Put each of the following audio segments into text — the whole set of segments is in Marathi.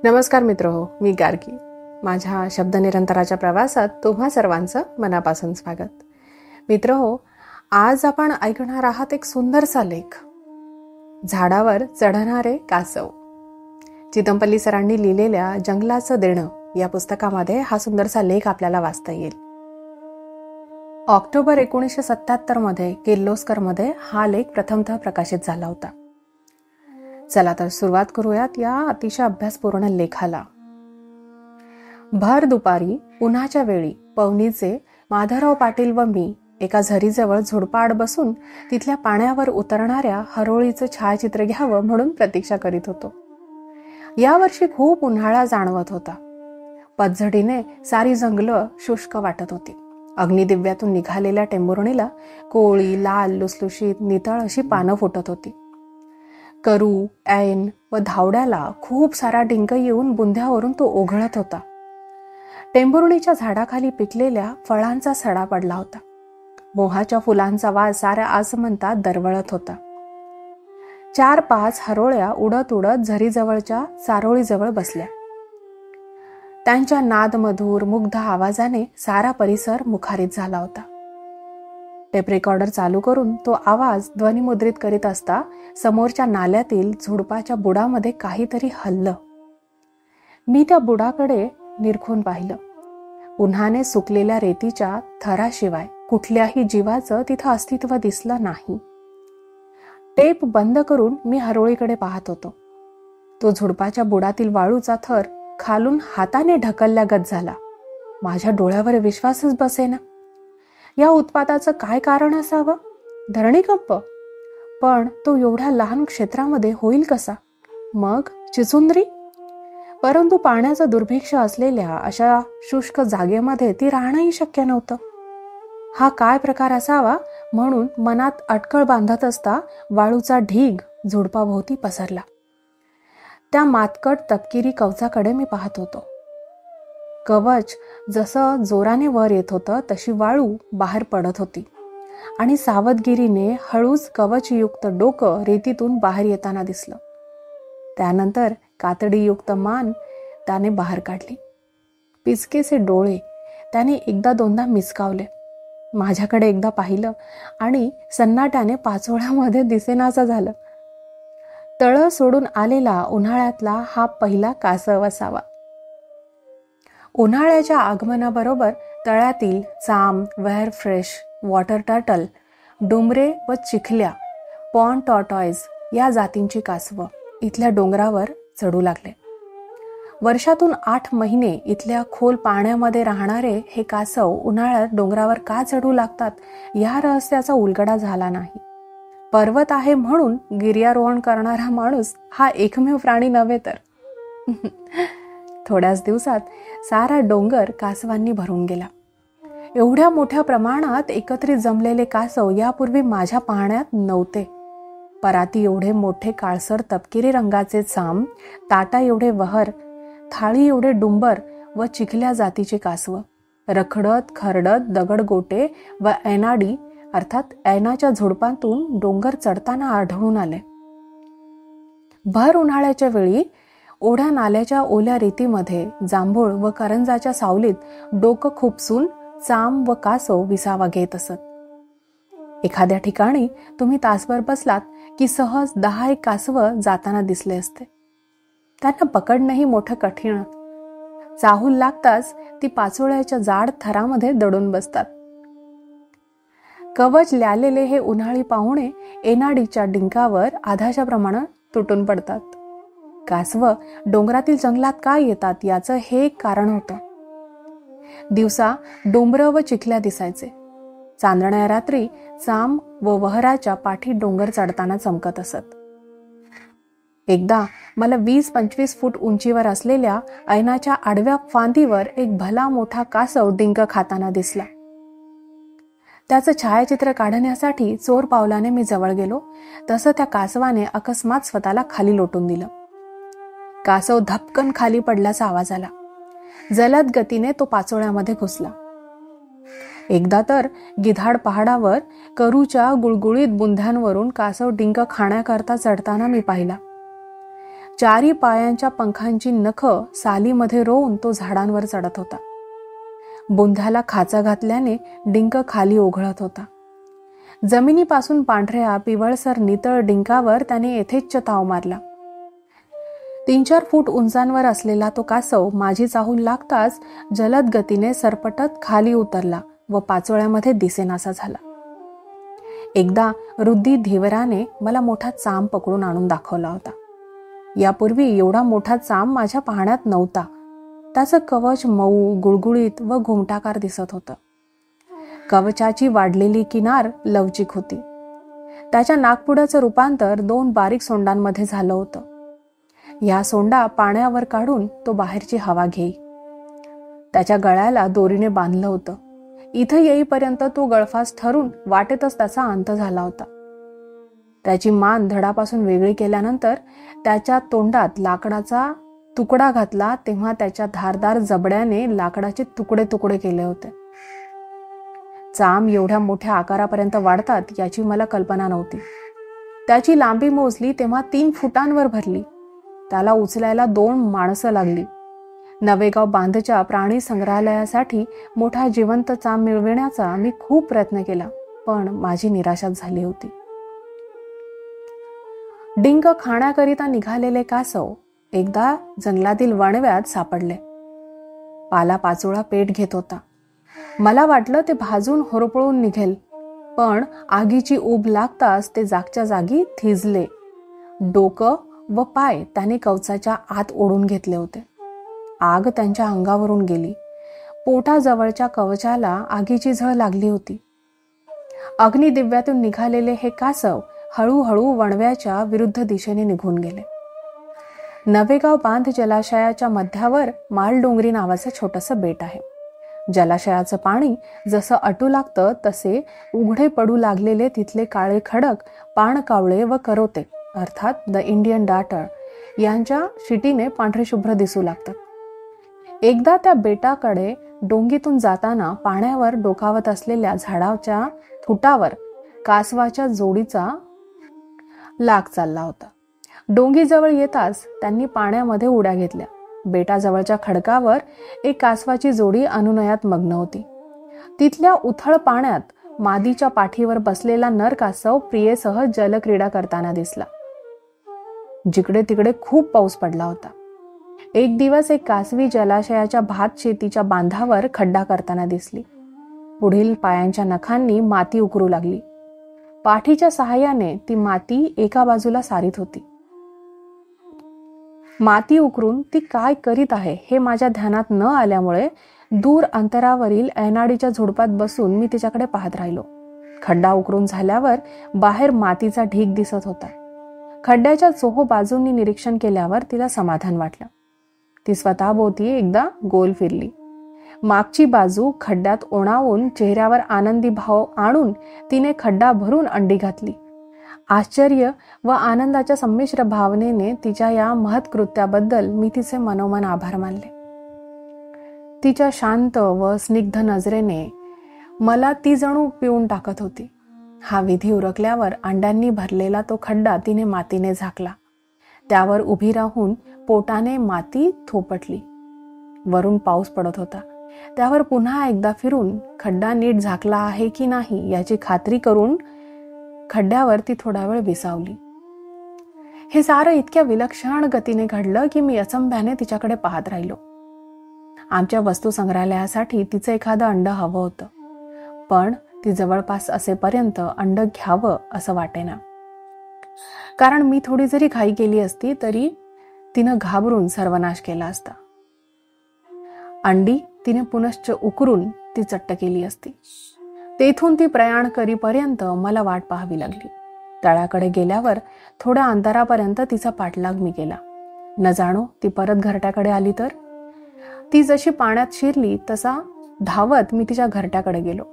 नमस्कार मित्रहो, मी गार्गी. माझ्या शब्दनिरंतराच्या प्रवासात तुम्हा सर्वांचं मनापासून स्वागत. मित्रहो, आज आपण ऐकणार आहात एक सुंदरसा लेख, झाडावर चढणारे कासव. चितमपल्ली सरांनी लिहिलेल्या जंगलाचं देणं या पुस्तकामध्ये हा सुंदरसा लेख आपल्याला वाचता येईल. ऑक्टोबर 1977 मध्ये किर्लोस्करमध्ये हा लेख प्रथमतः प्रकाशित झाला होता. चला तर सुरुवात करूयात या अतिशय अभ्यासपूर्ण लेखाला. भर दुपारी उन्हाच्या वेळी पवनीचे माधवराव पाटील व मी एका झरीजवळ झुडपाआड बसून तिथल्या पाण्यावर उतरणाऱ्या हरोळीचं छायाचित्र घ्यावं म्हणून प्रतीक्षा करीत होतो. यावर्षी खूप उन्हाळा जाणवत होता. पतझडीने सारी जंगलं शुष्क वाटत होती. अग्निदिव्यातून निघालेल्या टेंभुर्णीला कोवळी, लाल, लुसलुशीत, नितळ अशी पानं फुटत होती. करू, ऐन व धावड्याला खूप सारा डिंक येऊन बुंध्यावरून तो ओघळत होता. टेंभुर्णीच्या झाडाखाली पिकलेल्या फळांचा सडा पडला होता. मोहाच्या फुलांचा वास साऱ्या आसमंतात दरवळत होता. 4-5 हरोळ्या उडत उडत झरीजवळच्या चारोळीजवळ बसल्या. त्यांच्या नादमधुर मुग्ध आवाजाने सारा परिसर मुखारित झाला होता. टेप रेकॉर्डर चालू करून तो आवाज ध्वनिमुद्रित करीत असता समोरच्या नाल्यातील झुडपाच्या बुडामध्ये काहीतरी हललं. मी त्या बुडाकडे निरखून पाहिलं. उन्हाने सुकलेल्या रेतीच्या थराशिवाय कुठल्याही जीवाचं तिथं अस्तित्व दिसलं नाही. टेप बंद करून मी हरोळीकडे पाहत होतो. तो झुडपाच्या बुडातील वाळूचा थर खालून हाताने ढकलल्यागत झाला. माझ्या डोळ्यावर विश्वासच बसेना. या उत्पाताचं काय कारण असावं? धरणीकंप? पण तो एवढ्या लहान क्षेत्रामध्ये होईल कसा? मग चिचुंद्री? परंतु पाण्याचं दुर्भिक्ष असलेल्या अशा शुष्क जागेमध्ये ती राहणंही शक्य नव्हतं. हा काय प्रकार असावा म्हणून मनात अटकळ बांधत असता वाळूचा ढीग झुडपाभोवती पसरला. त्या मातकट तपकिरी कवचाकडे मी पाहत होतो. कवच जसं जोराने वर येत होतं तशी वाळू बाहेर पडत होती आणि सावधगिरीने हळूच कवचयुक्त डोकं रेतीतून बाहेर येताना दिसलं. त्यानंतर कातडीयुक्त मान त्याने बाहेर काढली. पिचकेचे डोळे त्याने एकदा दोनदा मिचकावले. माझ्याकडे एकदा पाहिलं आणि सन्नाट्याने पाचोळ्यामध्ये दिसेनासा झालं. तळ सोडून आलेला उन्हाळ्यातला हा पहिला कासव असावा. उन्हाळ्याच्या आगमनाबरोबर तळ्यातील चाम, वेअर फ्रेश, वॉटर टर्टल, डुमरे व चिखल्या, पॉन्ड टॉर्टॉइज या जातींची कासवं इथल्या डोंगरावर चढू लागले. वर्षातून 8 महिने इथल्या खोल पाण्यामध्ये राहणारे हे कासव उन्हाळ्यात डोंगरावर का चढू लागतात या रहस्याचा उलगडा झाला नाही. पर्वत आहे म्हणून गिर्यारोहण करणारा माणूस हा एकमेव प्राणी नव्हे तर. थोड्याच दिवसात सारा डोंगर कासवांनी भरून गेला. एवढ्या मोठ्या प्रमाणात एकत्रित जमलेले कासव यापूर्वी माझ्या पाहण्यात नव्हते. पराती एवढे मोठे काळसर तपकिरी रंगाचे चाम, ताटा एवढे वहर, थाळी एवढे डुंबर व चिखल्या जातीचे कासव रखडत खरडत दगडगोटे व ऐनाडी अर्थात ऐनाच्या झुडपांतून डोंगर चढताना आढळून आले. भर उन्हाळ्याच्या वेळी ओढ्या नाल्याच्या ओल्या रेतीमध्ये जांभूळ व करंजाच्या सावलीत डोकं खुपसून चाम व कासव विसावा घेत असत. एखाद्या ठिकाणी तुम्ही तासभर बसलात की सहज 10 कासवं जाताना दिसले असते. त्यांना पकडणंही मोठं कठीण. चाहूल लागताच ती पाचोळ्याच्या जाड थरामध्ये दडून बसतात. कवच ल्यालेले हे उन्हाळी पाहुणे एनाडीच्या डिंकावर आधाच्या प्रमाणात तुटून पडतात. कासव डोंगरातील जंगलात का येतात याचं हे एक कारण होतं. दिवसा डोंबरं व चिखल्या दिसायचे. चांदण्या रात्री चाम व वहराच्या पाठी डोंगर चढताना चमकत असत. एकदा मला 20-25 फूट उंचीवर असलेल्या ऐनाच्या आडव्या फांदीवर एक भला मोठा कासव डिंक खाताना दिसला. त्याचं छायाचित्र काढण्यासाठी चोर पावलाने मी जवळ गेलो तसं त्या कासवाने अकस्मात स्वतःला खाली लोटून दिलं. कासव धपकन खाली पडल्याचा आवाज आला. जलद गतीने तो पाचोळ्यामध्ये घुसला. एकदा तर गिधाड पहाडावर करूच्या गुळगुळीत बुंध्यांवरून कासव डिंक खाण्याकरता चढताना मी पाहिला. चारी पायांच्या पंखांची नखं सालीमध्ये रोवून तो झाडांवर चढत होता. बुंध्याला खाचा घातल्याने डिंक खाली ओघळत होता. जमिनीपासून पांढऱ्या पिवळसर नितळ डिंकावर त्याने यथेच्छ ताव मारला. 3-4 फूट उंचांवर असलेला तो कासव माझी चाहूल लागताच जलद गतीने सरपटत खाली उतरला व पाचोळ्यामध्ये दिसेनासा झाला. एकदा रुद्धी धीवराने मला मोठा चाम पकडून आणून दाखवला होता. यापूर्वी एवढा मोठा चाम माझ्या पाहण्यात नव्हता. त्याचं कवच मऊ, गुळगुळीत व घुमटाकार दिसत होतं. कवचाची वाढलेली किनार लवचिक होती. त्याच्या नागपुड्याचं रूपांतर 2 बारीक सोंडांमध्ये झालं होतं. या सोंडा पाण्यावर काढून तो बाहेरची हवा घेई. त्याच्या गळ्याला दोरीने बांधलं होतं. इथं येईपर्यंत तो गळफास ठरून वाटेतच त्याचा अंत झाला होता. त्याची मान धडापासून वेगळी केल्यानंतर त्याच्या तोंडात लाकडाचा तुकडा घातला तेव्हा त्याच्या धारदार जबड्याने लाकडाचे तुकडे तुकडे केले होते. चाम एवढ्या मोठ्या आकारापर्यंत वाढतात याची मला कल्पना नव्हती. त्याची लांबी मोजली तेव्हा 3 फुटांवर भरली. त्याला उचलायला 2 माणसं लागली. नवेगाव बांधच्या प्राणी संग्रहालयासाठी मोठा जिवंत चाम मिळविण्याचा मी खूप प्रयत्न केला, पण माझी निराशाच झाली होती. डिंक खाण्याकरिता निघालेले कासव एकदा जंगलातील वणव्यात सापडले. पालापाचोळा पेट घेत होता. मला वाटलं ते भाजून होरपळून निघेल, पण आगीची ऊब लागताच ते जागच्या जागी थिजले. डोकं व पाय त्याने कवचाच्या आत ओढून घेतले होते. आग त्यांच्या अंगावरून गेली. पोटाजवळच्या कवचाला आगीची झळ लागली होती. अग्निदिव्यातून निघालेले हे कासव हळूहळू वणव्याच्या विरुद्ध दिशेने निघून गेले. नवेगाव बांध जलाशयाच्या मध्यावर मालडोंगरी नावाचं छोटंसं बेट आहे. जलाशयाचं पाणी जसं अटू लागतं तसे उघडे पडू लागलेले तिथले काळे खडक पाणकावळे व करोते अर्थात द इंडियन डाटर यांच्या शिटीने पांढरे शुभ्र दिसू लागतात. एकदा त्या बेटाकडे डोंगीतून जाताना पाण्यावर डोकावत असलेल्या झाडाच्या थुटावर कासवाच्या जोडीचा लाग चालला होता. डोंगीजवळ येताच त्यांनी पाण्यामध्ये उड्या घेतल्या. बेटाजवळच्या खडकावर एक कासवाची जोडी अनुनयात मग्न होती. तिथल्या उथळ पाण्यात मादीच्या पाठीवर बसलेला नर कासव प्रियेसह जलक्रीडा करताना दिसला. जिकडे तिकडे खूप पाऊस पडला होता. एक दिवस एक कासवी जलाशयाच्या भात शेतीच्या बांधावर खड्डा करताना दिसली. पुढील पायांच्या नखांनी माती उकरू लागली. पाठीच्या सहाय्याने ती माती एका बाजूला सारीत होती. माती उकरून ती काय करीत आहे हे माझ्या ध्यानात न आल्यामुळे दूर अंतरावरील ऐनाडीच्या झुडपात बसून मी तिच्याकडे पाहत राहिलो. खड्डा उकरून झाल्यावर बाहेर मातीचा ढीग दिसत होता. खड्ड्याच्या चोहो बाजूंनी निरीक्षण केल्यावर तिला समाधान वाटलं. ती स्वतःभोवती एकदा गोल फिरली. मागची बाजू खड्ड्यात ओणावून चेहऱ्यावर आनंदी भाव आणून तिने खड्डा भरून अंडी घातली. आश्चर्य व आनंदाच्या संमिश्र भावनेने तिच्या या महत्कृत्याबद्दल मी तिचे मनोमन आभार मानले. तिच्या शांत व स्निग्ध नजरेने मला ती जणू पिऊन टाकत होती. हा विधी उरकल्यावर अंड्यांनी भरलेला तो खड्डा तिने मातीने झाकला. त्यावर उभी राहून पोटाने माती थोपटली. वरून पाऊस पडत होता. त्यावर पुन्हा एकदा फिरून खड्डा नीट झाकला आहे की नाही याची खात्री करून खड्ड्यावर ती थोडा वेळ विसावली. हे सारं इतक्या विलक्षण गतीने घडलं की मी अचंब्याने तिच्याकडे पाहत राहिलो. आमच्या वस्तू संग्रहालयासाठी तिचं एखादं अंड हवं होतं, पण ती जवळपास असेपर्यंत अंड घ्यावं असं वाटेना. कारण मी थोडी जरी घाई केली असती तरी तिनं घाबरून सर्वनाश केला असता. अंडी तिने पुनश्च उकरून ती चट्ट केली असती. तेथून ती प्रयाण करीपर्यंत मला वाट पाहावी लागली. तळाकडे गेल्यावर थोड्या अंतरापर्यंत तिचा पाठलाग मी केला. न जाणो ती परत घरट्याकडे आली तर. ती जशी पाण्यात शिरली तसा धावत मी तिच्या घरट्याकडे गेलो.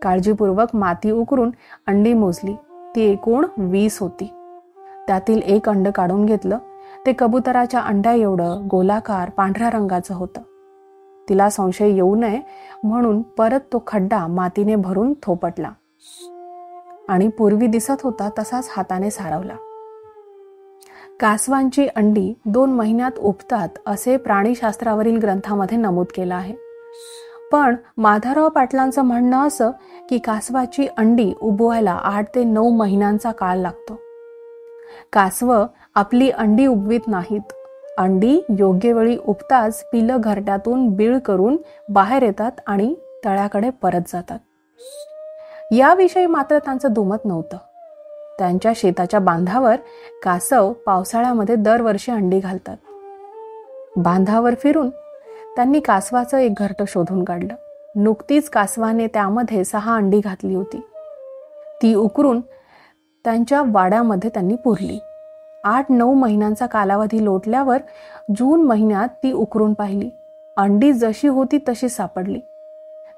काळजीपूर्वक माती उकरून अंडी मोजली. ती एकूण 20 होती. त्यातील एक अंड काढून घेतलं. ते कबुतराच्या अंड्या एवढं गोलाकार पांढऱ्या रंगाचं होतं. तिला संशय येऊ नये म्हणून परत तो खड्डा मातीने भरून थोपटला आणि पूर्वी दिसत होता तसाच हाताने सारवला. कासवांची अंडी 2 महिन्यात उबतात असे प्राणीशास्त्रावरील ग्रंथामध्ये नमूद केलं आहे. पण माधवराव पाटलांचं म्हणणं असं की कासवाची अंडी उबवायला 8 ते 9 महिन्यांचा काळ लागतो. कासव आपली अंडी उबवीत नाहीत. अंडी योग्य वेळी उबताच पिलं घरट्यातून बीळ करून बाहेर येतात आणि तळ्याकडे परत जातात. याविषयी मात्र त्यांचं दुमत नव्हतं. त्यांच्या शेताच्या बांधावर कासव पावसाळ्यामध्ये दरवर्षी अंडी घालतात. बांधावर फिरून त्यांनी कासवाचं एक घरटं शोधून काढलं. नुकतीच कासवाने त्यामध्ये 6 अंडी घातली होती. ती उकरून त्यांच्या वाड्यामध्ये त्यांनी पुरली. 8-9 महिन्यांचा कालावधी लोटल्यावर जून महिन्यात ती उकरून पाहिली. अंडी जशी होती तशी सापडली.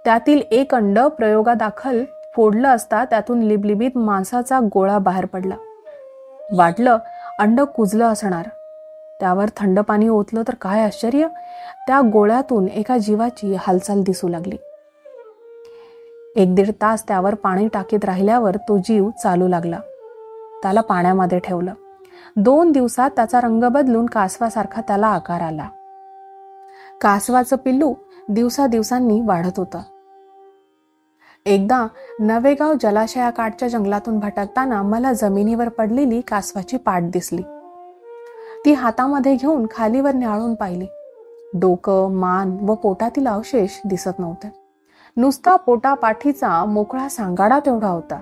त्यातील एक अंड प्रयोगादाखल फोडलं असता त्यातून लिबलिबीत मांसाचा गोळा बाहेर पडला. वाटलं अंड कुजलं असणार. त्यावर थंड पाणी ओतलं तर काय आश्चर्य, त्या गोळ्यातून एका जीवाची हालचाल दिसू लागली. 1-1.5 तास त्यावर पाणी टाकीत राहिल्यावर तो जीव चालू लागला. त्याला पाण्यामध्ये ठेवलं. 2 दिवसात त्याचा रंग बदलून कासवासारखा त्याला आकार आला. कासवाचं पिल्लू दिवसांनी वाढत होतं. एकदा नवेगाव जलाशयाकाठच्या जंगलातून भटकताना मला जमिनीवर पडलेली कासवाची पाठ दिसली. ती हातामध्ये घेऊन खालीवर न्याहाळून पाहिली. डोकं, मान व पोटातील अवशेष दिसत नव्हते. नुसता पोटापाठीचा मोकळा सांगाडा तेवढा होता.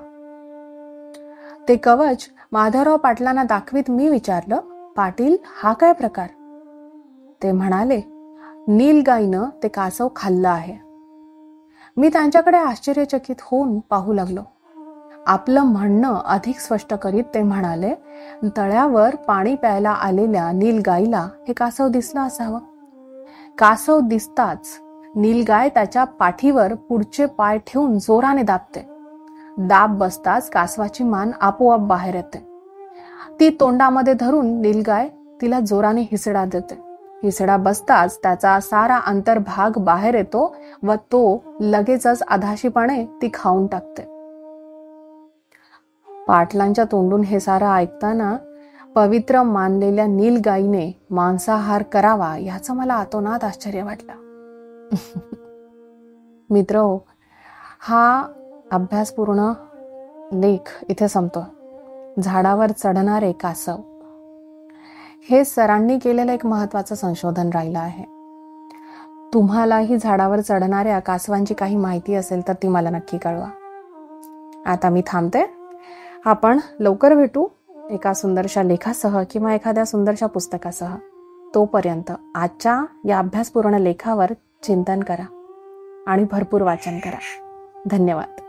ते कवच माधवराव पाटलांना दाखवीत मी विचारलं, पाटील हा काय प्रकार? ते म्हणाले, नीलगाईनं ते कासव खाल्लं आहे. मी त्यांच्याकडे आश्चर्यचकित होऊन पाहू लागलो. आपलं म्हणणं अधिक स्पष्ट करीत ते म्हणाले, तळ्यावर पाणी प्यायला आलेल्या नीलगाईला हे कासव दिसलं असावं. कासव दिसताच नीलगाय त्याच्या पाठीवर पुढचे पाय ठेवून जोराने दाबते. दाब बसताच कासवाची मान आपोआप बाहेर येते. ती तोंडामध्ये धरून नीलगाय तिला जोराने हिसडा देते. हिसडा बसताच त्याचा सारा अंतर्भाग बाहेर येतो व तो लगेचच अधाशीपणे ती खाऊन टाकते. पाटलांच्या तोंडून हे सारं ऐकताना पवित्र मानलेल्या नीलगाईने मांसाहार करावा याचं मला अतोनात आश्चर्य वाटलं. मित्रहो, हा अभ्यासपूर्ण लेख इथे संपतो. झाडावर चढणारे कासव हे सरांनी केलेलं एक महत्वाचं संशोधन राहिलं आहे. तुम्हालाही झाडावर चढणाऱ्या कासवांची काही माहिती असेल तर ती मला नक्की कळवा. आता मी थांबते. आपण लवकर भेटू एका सुंदरशा लेखासह किंवा एखाद्या सुंदरशा पुस्तकासह. तोपर्यंत आजच्या या अभ्यासपूर्ण लेखावर चिंतन करा आणि भरपूर वाचन करा. धन्यवाद.